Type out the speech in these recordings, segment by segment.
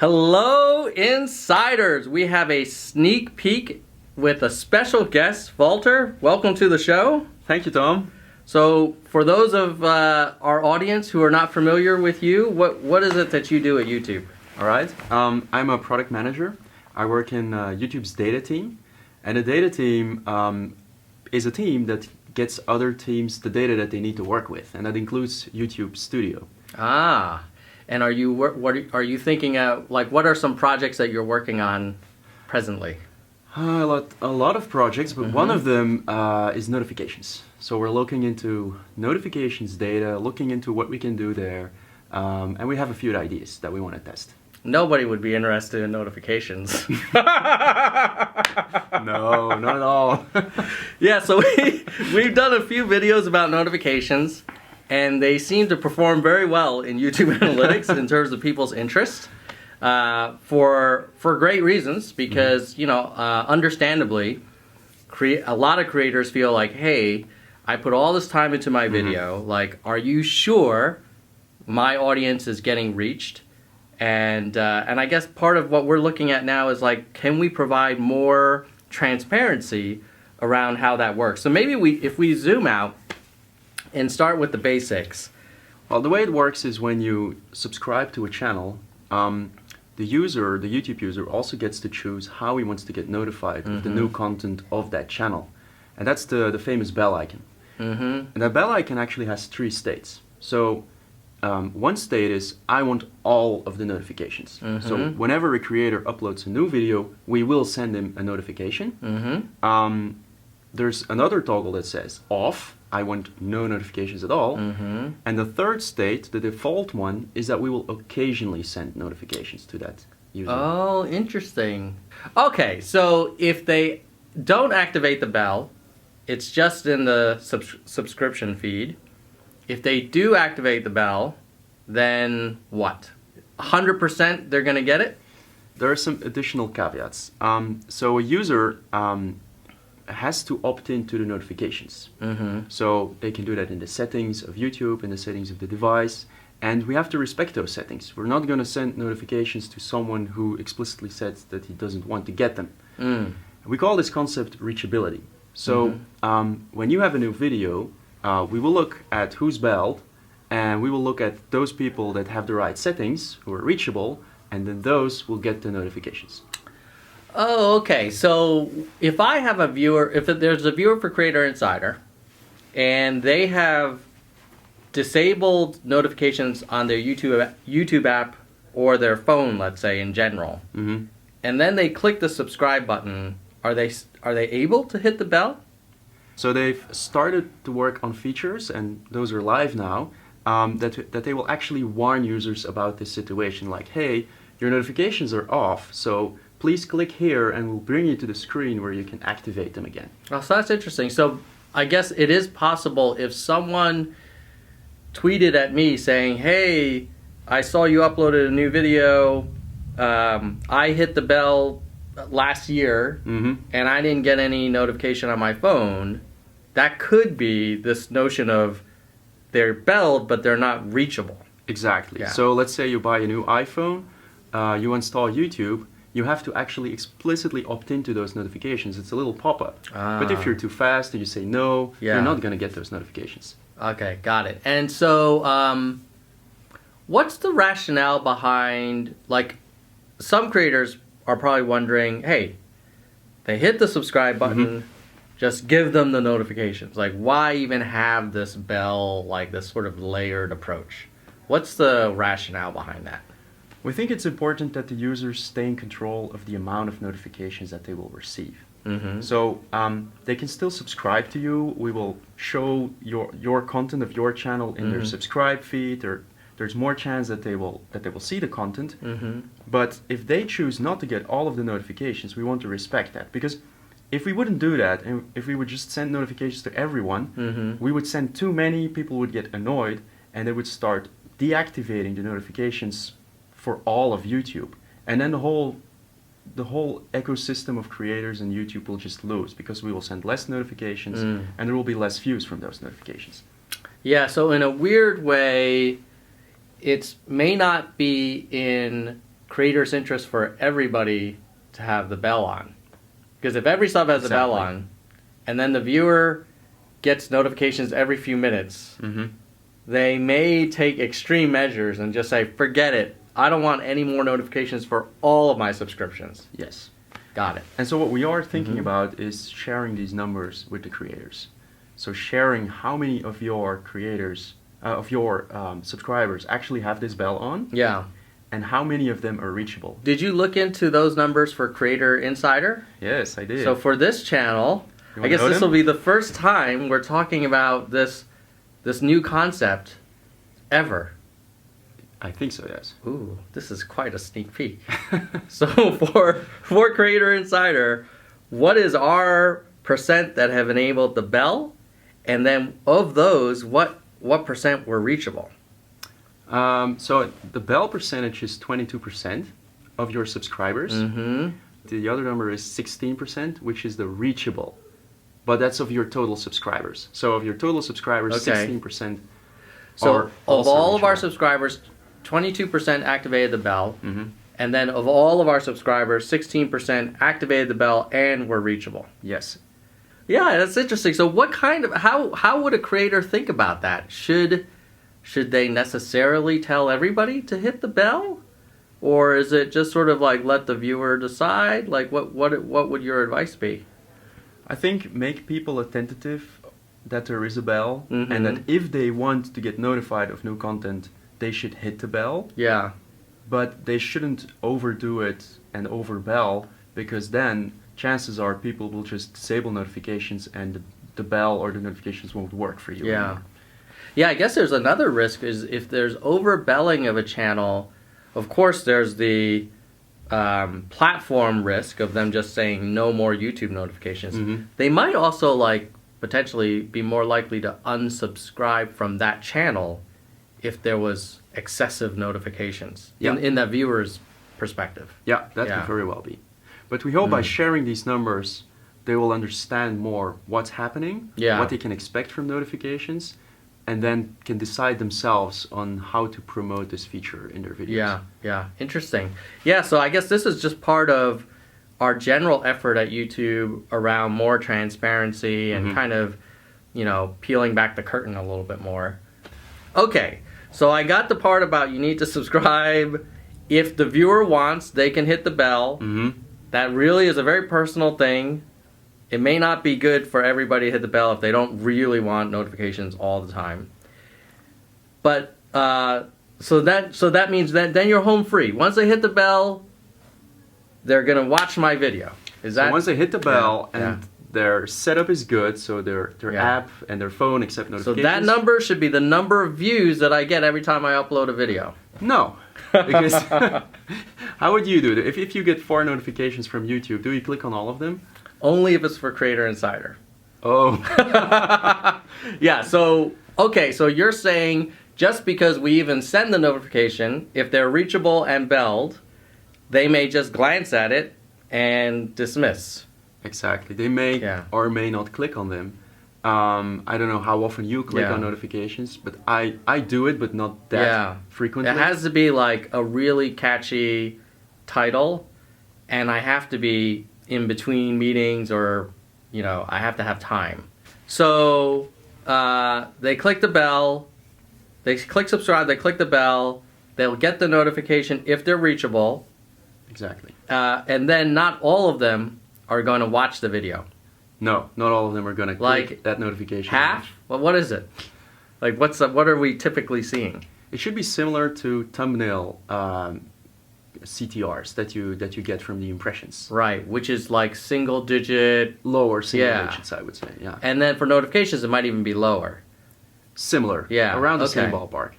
Hello, Insiders! We have a sneak peek with a special guest, Walter. Welcome to the show. Thank you, Tom. So, for those of our audience who are not familiar with you, what is it that you do at YouTube? All right. I'm a product manager. I work in YouTube's data team. And the data team is a team that gets other teams the data that they need to work with. And that includes YouTube Studio. Ah. And are you thinking what are some projects that you're working on presently? A lot of projects, but one of them is notifications. So we're looking into notifications data, looking into what we can do there, and we have a few ideas that we want to test. Nobody would be interested in notifications. No, not at all. Yeah, so we've done a few videos about notifications. And they seem to perform very well in YouTube Analytics in terms of people's interest, for great reasons. Because understandably, a lot of creators feel like, hey, I put all this time into my video. Like, are you sure my audience is getting reached? And I guess part of what we're looking at now is like, can we provide more transparency around how that works? So maybe if we zoom out and start with the basics. Well, the way it works is when you subscribe to a channel, the YouTube user also gets to choose how he wants to get notified of the new content of that channel. And that's the famous bell icon. And that bell icon actually has 3 states. So one state is, I want all of the notifications. So whenever a creator uploads a new video, we will send him a notification. There's another toggle that says off. I want no notifications at all. And the third state, the default one, is that we will occasionally send notifications to that user. Oh, interesting. Okay, so if they don't activate the bell, it's just in the subscription feed. If they do activate the bell, then what? 100% they're going to get it? There are some additional caveats. So a user has to opt into the notifications. So they can do that in the settings of YouTube, in the settings of the device, and we have to respect those settings. We're not going to send notifications to someone who explicitly says that he doesn't want to get them. We call this concept reachability. So when you have a new video, we will look at who's belled, and we will look at those people that have the right settings, who are reachable, and then those will get the notifications. Oh, okay. So if I have a viewer, if there's a viewer for Creator Insider, and they have disabled notifications on their YouTube app or their phone, let's say in general, and then they click the subscribe button, are they able to hit the bell? So they've started to work on features, and those are live now, that they will actually warn users about this situation, like, hey, your notifications are off, so please click here and we'll bring you to the screen where you can activate them again. Oh, so that's interesting. So I guess it is possible if someone tweeted at me saying, hey, I saw you uploaded a new video, I hit the bell last year and I didn't get any notification on my phone, that could be this notion of they're belled but they're not reachable. Exactly. Yeah. So let's say you buy a new iPhone, you install YouTube, you have to actually explicitly opt into those notifications. It's a little pop-up. But if you're too fast and you say no, you're not going to get those notifications. Okay, got it. And so what's the rationale behind, like, some creators are probably wondering, hey, they hit the subscribe button, just give them the notifications. Like, why even have this bell, like this sort of layered approach? What's the rationale behind that? We think it's important that the users stay in control of the amount of notifications that they will receive. So they can still subscribe to you. We will show your content of your channel in their subscribe feed. There's more chance that they will see the content. But if they choose not to get all of the notifications, we want to respect that. Because if we wouldn't do that, and if we would just send notifications to everyone, we would send too many, people would get annoyed, and they would start deactivating the notifications for all of YouTube, and then the whole ecosystem of creators in YouTube will just lose, because we will send less notifications and there will be less views from those notifications. Yeah, so in a weird way, it may not be in creators' interest for everybody to have the bell on. Because if every sub has a bell on, and then the viewer gets notifications every few minutes, they may take extreme measures and just say, forget it. I don't want any more notifications for all of my subscriptions. Yes. Got it. And so what we are thinking about is sharing these numbers with the creators. So sharing how many of your creators, subscribers actually have this bell on. Yeah. And how many of them are reachable. Did you look into those numbers for Creator Insider? Yes, I did. So for this channel, I guess this will be the first time we're talking about this new concept ever. I think so, yes. Ooh, this is quite a sneak peek. So for Creator Insider, what is our percent that have enabled the bell? And then of those, what percent were reachable? So the bell percentage is 22% of your subscribers. The other number is 16%, which is the reachable. But that's of your total subscribers. So of your total subscribers, 16% so are of also all of our reachable. subscribers, 22% activated the bell. And then of all of our subscribers, 16% activated the bell and were reachable. Yes. Yeah, that's interesting. So what kind of, how would a creator think about that? Should they necessarily tell everybody to hit the bell? Or is it just sort of like let the viewer decide? Like what would your advice be? I think make people attentive that there is a bell, and that if they want to get notified of new content, they should hit the bell. Yeah. But they shouldn't overdo it and overbell, because then chances are people will just disable notifications and the bell or the notifications won't work for you. Yeah. anymore. Yeah, I guess there's another risk is if there's overbelling of a channel, of course there's the platform risk of them just saying no more YouTube notifications. They might also like potentially be more likely to unsubscribe from that channel if there was excessive notifications in that viewer's perspective. Yeah, that could very well be. But we hope by sharing these numbers, they will understand more what's happening, what they can expect from notifications, and then can decide themselves on how to promote this feature in their videos. Yeah, interesting. Yeah, so I guess this is just part of our general effort at YouTube around more transparency and kind of, peeling back the curtain a little bit more. Okay, so I got the part about you need to subscribe. If the viewer wants, they can hit the bell. That really is a very personal thing. It may not be good for everybody to hit the bell if they don't really want notifications all the time. But so that means that then you're home free. Once they hit the bell, they're gonna watch my video. Is that? So once they hit the bell and their setup is good, so their app and their phone accept notifications. So that number should be the number of views that I get every time I upload a video. No, because how would you do it? If you get 4 notifications from YouTube, do you click on all of them? Only if it's for Creator Insider. Oh. Yeah, so, okay, so you're saying just because we even send the notification, if they're reachable and belled, they may just glance at it and dismiss. Exactly. They may or may not click on them. I don't know how often you click on notifications, but I do it, but not that frequently. It has to be like a really catchy title, and I have to be in between meetings or, I have to have time. So they click the bell, they click subscribe, they click the bell, they'll get the notification if they're reachable. Exactly. And then not all of them are going to watch the video. No, not all of them are going to click that notification. Half? Well, what is it? Like, what are we typically seeing? It should be similar to thumbnail CTRs that you get from the impressions. Right, which is like single digit. Lower single digits, I would say, yeah. And then for notifications, it might even be lower. Similar. Yeah. Around the same ballpark.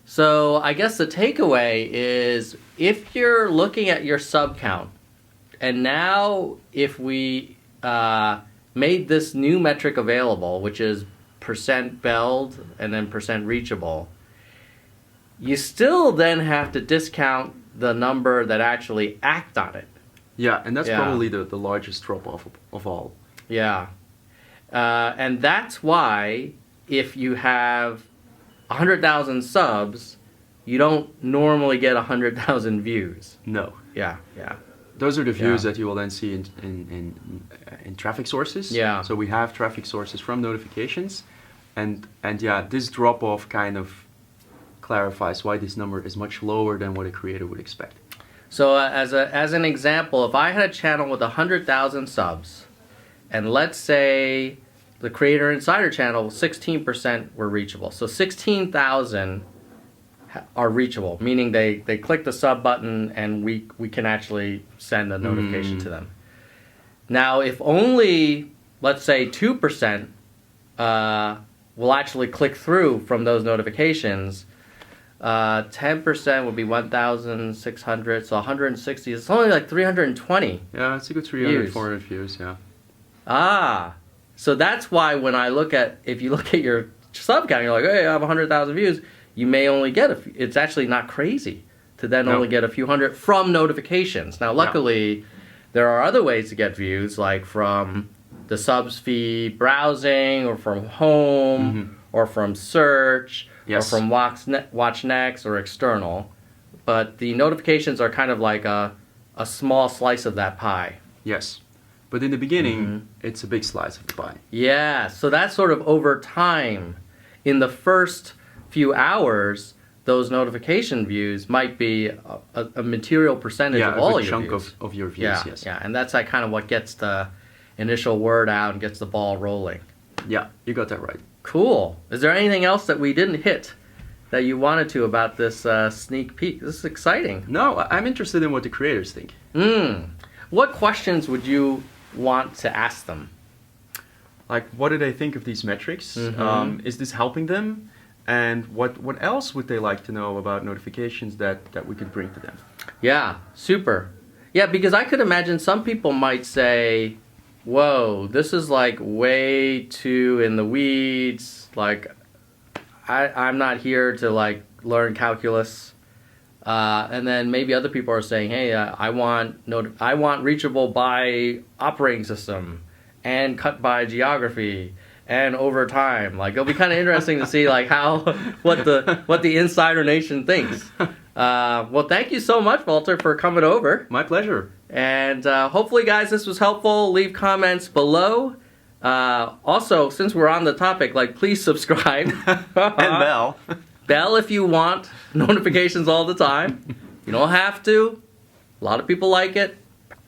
So I guess the takeaway is if you're looking at your sub count, and now if we made this new metric available, which is percent belled and then percent reachable, you still then have to discount the number that actually act on it. Yeah, and that's probably the largest drop-off of all. Yeah. And that's why if you have 100,000 subs you don't normally get 100,000 views. No. Yeah, yeah. Those are the views Yeah. that you will then see in traffic sources. Yeah. So we have traffic sources from notifications, and yeah, this drop off kind of clarifies why this number is much lower than what a creator would expect. So as an example, if I had a channel with 100,000 subs, and let's say the Creator Insider channel, 16% were reachable. So 16,000 are reachable, meaning they click the sub button and we can actually send a notification to them. Now, if only, let's say, 2% will actually click through from those notifications, 10% would be 1,600, so 160. It's only like 320. Yeah, it's a good 300, Views. 400 views, yeah. Ah, so that's why when I look at, if you look at your sub count, you're like, hey, I have 100,000 views. You may only get a few. It's actually not crazy to then only get a few hundred from notifications. Now, luckily, there are other ways to get views, like from the subs feed browsing, or from home, or from search, or from watch next, or external. But the notifications are kind of like a small slice of that pie. Yes. But in the beginning, it's a big slice of the pie. Yeah, so that's sort of over time. In the first few hours, those notification views might be a material percentage of all your chunk views. of your views, Yeah, yes. yeah, and that's like kind of what gets the initial word out and gets the ball rolling. Yeah, you got that right. Cool. Is there anything else that we didn't hit that you wanted to about this sneak peek? This is exciting. No, I'm interested in what the creators think. What questions would you want to ask them? Like, what do they think of these metrics? Is this helping them? And what else would they like to know about notifications that we could bring to them? Yeah, super. Yeah, because I could imagine some people might say, whoa, this is like way too in the weeds. Like, I'm not here to like learn calculus. And then maybe other people are saying, hey, I want reachable by operating system and cut by geography and over time. Like, it'll be kind of interesting to see like what the Insider Nation thinks. Well, thank you so much, Walter, for coming over. My pleasure. And hopefully, guys, this was helpful. Leave comments below. Also, since we're on the topic, like, please subscribe. And bell. Bell if you want notifications all the time. You don't have to. A lot of people like it.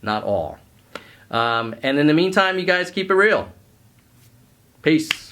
Not all. And in the meantime, you guys keep it real. Peace.